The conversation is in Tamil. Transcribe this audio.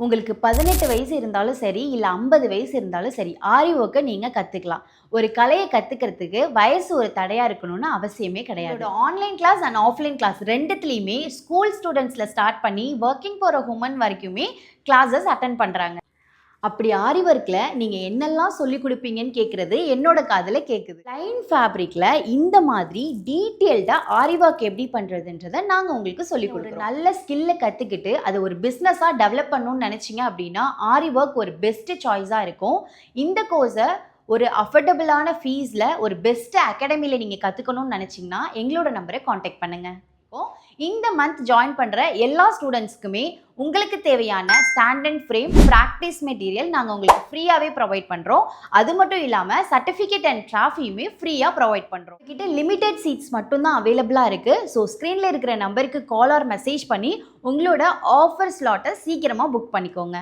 உங்களுக்கு 18 வயசு இருந்தாலும் சரி, இல்ல 50 வயசு இருந்தாலும் சரி, ஆரி ஒர்க்க நீங்க கத்துக்கலாம். ஒரு கலைய கத்துக்கிறதுக்கு வயசு ஒரு தடையா இருக்கணும்னு அவசியமே கிடையாது. Online class and offline class 2த்துலயுமே ஸ்கூல் ஸ்டூடண்ட்ஸ்ல ஸ்டார்ட் பண்ணி வொர்க்கிங் போற வுமன் வரைக்குமே கிளாஸஸ் அட்டெண்ட் பண்றாங்க. அப்படி ஆரி ஒர்க்ல நீங்க என்னெல்லாம் சொல்லிக் குடுப்பீங்கன்னு கேட்கிறது என்னோட காதுல கேட்குது. லைன் ஃபேப்ரிக்ல இந்த மாதிரி டீட்டெயில்டா ஆரி ஒர்க் எப்படி பண்றதுன்றத நாங்க உங்களுக்கு சொல்லிக் கொடுக்குறோம். நல்ல ஸ்கில்ல கத்துக்கிட்டு அதை ஒரு பிசினஸா டெவலப் பண்ணணும்னு நினைச்சீங்க அப்படின்னா ஆரி ஒர்க் ஒரு பெஸ்ட் சாய்ஸா இருக்கும். இந்த கோர்ஸை ஒரு அஃபோர்டபுளான ஃபீஸ்ல ஒரு பெஸ்ட் அகாடமியில் நீங்கள் கற்றுக்கணும்னு நினச்சிங்கன்னா எங்களோட நம்பரை காண்டாக்ட் பண்ணுங்கள். இந்த மந்த் ஜாயின் பண்ணுற எல்லா ஸ்டூடெண்ட்ஸ்க்குமே உங்களுக்கு தேவையான stand and frame practice material நாங்கள் உங்களுக்கு ஃப்ரீயாகவே ப்ரொவைட் பண்ணுறோம். அது மட்டும் இல்லாமல் சர்டிஃபிகேட் அண்ட் ட்ராஃபியுமே ஃப்ரீயாக ப்ரொவைட் பண்ணுறோம். கிட்ட லிமிடெட் சீட்ஸ் மட்டும்தான் அவைலபிளாக இருக்குது. ஸோ ஸ்க்ரீனில் இருக்கிற நம்பருக்கு கால் ஆர் மெசேஜ் பண்ணி உங்களோட ஆஃபர் ஸ்லாட்டை சீக்கிரமாக புக் பண்ணிக்கோங்க.